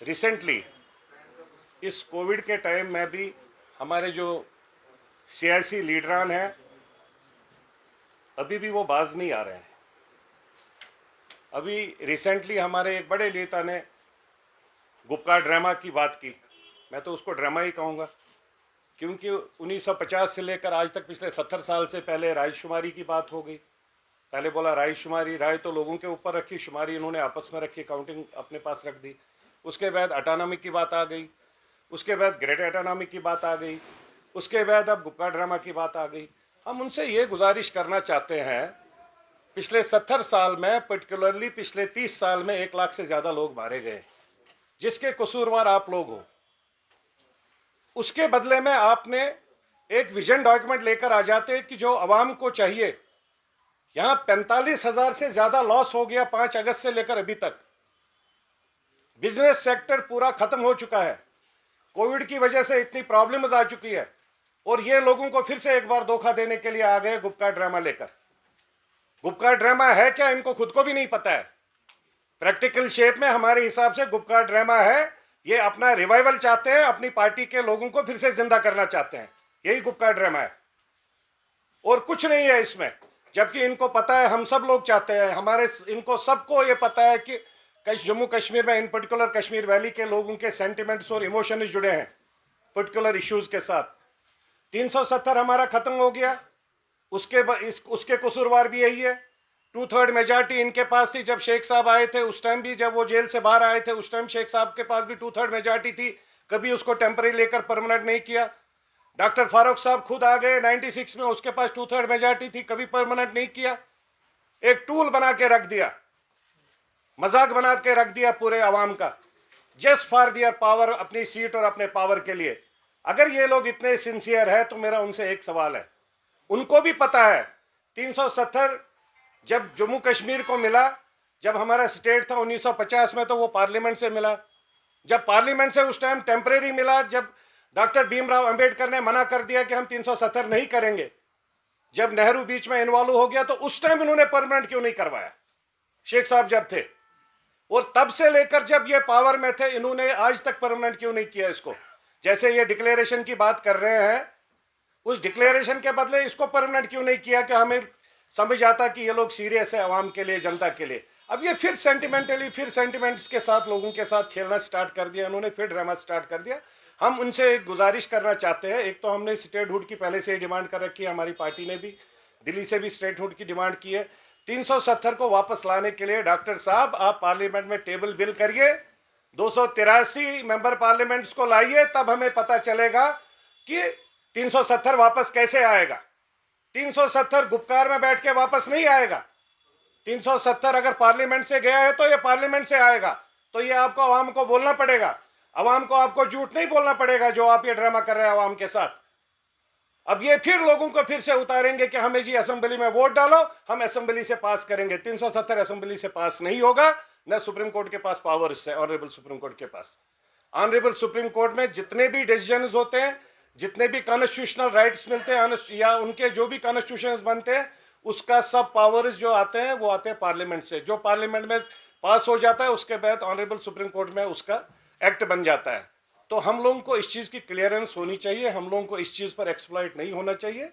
Recently इस Covid के time में भी हमारे जो सियासी लीडरान हैं अभी भी वो बाज नहीं आ रहे हैं। अभी रिसेंटली हमारे एक बड़े नेता ने गुपका ड्रामा की बात की। मैं तो उसको ड्रामा ही कहूँगा, क्योंकि 1950 से लेकर आज तक पिछले 70 साल से पहले रायशुमारी की बात हो गई। पहले बोला रायशुमारी, राय तो लोगों के ऊपर रखी, शुमारी इन्होंने आपस में रखी, काउंटिंग अपने पास रख दी। उसके बाद ऑटोनॉमी की बात आ गई, उसके बाद ग्रेट ऑटोनॉमी की बात आ गई, उसके बाद अब गुपका ड्रामा की बात आ गई। हम उनसे ये गुजारिश करना चाहते हैं, पिछले 70 साल में, पर्टिकुलरली पिछले 30 साल में 1 लाख से ज़्यादा लोग मारे गए, जिसके कसूरवार आप लोग हो। उसके बदले में आपने एक विजन डॉक्यूमेंट लेकर आ जाते कि जो आवाम को चाहिए। यहाँ 45,000 से ज़्यादा लॉस हो गया 5 अगस्त से लेकर अभी तक। बिजनेस सेक्टर पूरा खत्म हो चुका है, कोविड की वजह से इतनी प्रॉब्लम्स आ चुकी है, और ये लोगों को फिर से एक बार धोखा देने के लिए आ गए गुपका ड्रामा लेकर। गुपका ड्रामा है क्या, इनको खुद को भी नहीं पता है। प्रैक्टिकल शेप में हमारे हिसाब से गुपका ड्रामा है। ये अपना रिवाइवल चाहते हैं, अपनी पार्टी के लोगों को फिर से जिंदा करना चाहते हैं, यही गुपका ड्रामा है और कुछ नहीं है इसमें। जबकि इनको पता है, हम सब लोग चाहते हैं, इनको सबको ये पता है कि जम्मू कश्मीर में, इन पर्टिकुलर कश्मीर वैली के लोगों के सेंटिमेंट्स और इमोशंस जुड़े हैं पर्टिकुलर इश्यूज के साथ। 370 हमारा खत्म हो गया, उसके कसूरवार भी यही है। 2/3 मेजॉरिटी इनके पास थी जब शेख साहब आए थे, उस टाइम भी जब वो जेल से बाहर आए थे उस टाइम शेख साहब के पास भी 2/3 मेजॉरिटी थी, कभी उसको टेम्पररी लेकर परमानेंट नहीं किया। डॉक्टर फारूक साहब खुद आ गए 96 में, उसके पास 2/3 मेजॉरिटी थी, कभी परमानेंट नहीं किया। एक टूल बना के रख दिया, मजाक बना के रख दिया पूरे आवाम का, जस्ट फॉर दियर पावर, अपनी सीट और अपने पावर के लिए। अगर ये लोग इतने सिंसियर है तो मेरा उनसे एक सवाल है, उनको भी पता है 370 जब जम्मू कश्मीर को मिला, जब हमारा स्टेट था 1950 में, तो वो पार्लियामेंट से मिला। जब पार्लियामेंट से उस टाइम टेम्परेरी मिला, जब डॉक्टर भीमराव अंबेडकर ने मना कर दिया कि हम 370 नहीं करेंगे, जब नेहरू बीच में इन्वॉल्व हो गया, तो उस टाइम इन्होंने परमानेंट क्यों नहीं करवाया, शेख साहब जब थे। और तब से लेकर जब ये पावर में थे, इन्होंने आज तक परमानेंट क्यों नहीं किया इसको। जैसे ये डिक्लेरेशन की बात कर रहे हैं, उस डिक्लेरेशन के बदले इसको परमानेंट क्यों नहीं किया कि हमें समझ आता कि ये लोग सीरियस है आवाम के लिए, जनता के लिए। अब ये फिर सेंटिमेंट्स के साथ लोगों के साथ खेलना स्टार्ट कर दिया इन्होंने, फिर ड्रामा स्टार्ट कर दिया। हम उनसे एक गुजारिश करना चाहते हैं, एक तो हमने स्टेटहुड की पहले से ही डिमांड कर रखी है, हमारी पार्टी ने भी दिल्ली से भी स्टेटहुड की डिमांड की है। 370 को वापस लाने के लिए डॉक्टर साहब आप पार्लियामेंट में टेबल बिल करिए, 283 मेंबर पार्लियामेंट्स को लाइए, तब हमें पता चलेगा कि 370 वापस कैसे आएगा। 370 गुपकार में बैठ के वापस नहीं आएगा। 370 अगर पार्लियामेंट से गया है तो ये पार्लियामेंट से आएगा। तो ये आपको आवाम को बोलना पड़ेगा, आवाम को आपको झूठ नहीं बोलना पड़ेगा जो आप ये ड्रामा कर रहे हैं आवाम के साथ। अब ये फिर लोगों को फिर से उतारेंगे कि हमें जी असेंबली में वोट डालो, हम असेंबली से पास करेंगे। 370 असेंबली से पास नहीं होगा, न सुप्रीम कोर्ट के पास पावर्स है, ऑनरेबल सुप्रीम कोर्ट के पास। ऑनरेबल सुप्रीम कोर्ट में जितने भी डिसीजन होते हैं, जितने भी कॉन्स्टिट्यूशनल राइट्स मिलते हैं, या उनके जो भी कॉन्स्टिट्यूशन बनते हैं, उसका सब पावर्स जो आते हैं वो आते हैं पार्लियामेंट से। जो पार्लियामेंट में पास हो जाता है उसके बाद ऑनरेबल सुप्रीम कोर्ट में उसका एक्ट बन जाता है। तो हम लोगों को इस चीज़ की क्लियरेंस होनी चाहिए, हम लोगों को इस चीज़ पर एक्सप्लॉइट नहीं होना चाहिए।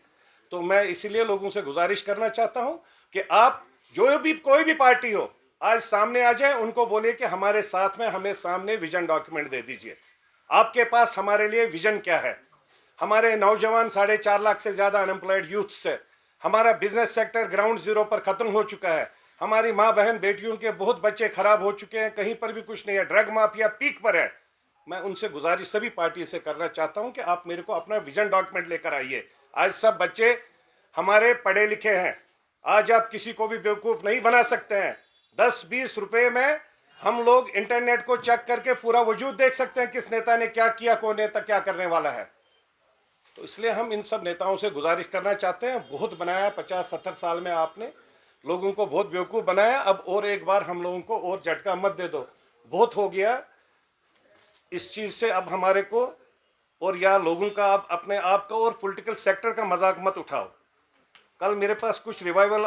तो मैं इसीलिए लोगों से गुजारिश करना चाहता हूं कि आप जो भी कोई भी पार्टी हो आज सामने आ जाए, उनको बोलिए कि हमारे साथ में, हमें सामने विजन डॉक्यूमेंट दे दीजिए। आपके पास हमारे लिए विजन क्या है। हमारे नौजवान 4.5 लाख से ज़्यादा अनएम्प्लॉयड यूथ्स है, हमारा बिजनेस सेक्टर ग्राउंड जीरो पर ख़त्म हो चुका है, हमारी माँ बहन बेटियों के बहुत बच्चे खराब हो चुके हैं, कहीं पर भी कुछ नहीं है, ड्रग माफिया पीक पर है। मैं उनसे गुजारिश सभी पार्टी से करना चाहता हूं कि आप मेरे को अपना विजन डॉक्यूमेंट लेकर आइए। आज सब बच्चे हमारे पढ़े लिखे हैं, आज आप किसी को भी बेवकूफ़ नहीं बना सकते हैं। 10-20 रुपए में हम लोग इंटरनेट को चेक करके पूरा वजूद देख सकते हैं किस नेता ने क्या किया, कौन नेता क्या करने वाला है। तो इसलिए हम इन सब नेताओं से गुजारिश करना चाहते हैं, बहुत बनाया 50-70 साल में आपने लोगों को बहुत बेवकूफ़ बनाया, अब और एक बार हम लोगों को और झटका मत दे दो, बहुत हो गया इस चीज़ से। अब हमारे को और या लोगों का अब अपने आप का और पॉलिटिकल सेक्टर का मजाक मत उठाओ। कल मेरे पास कुछ रिवाइवल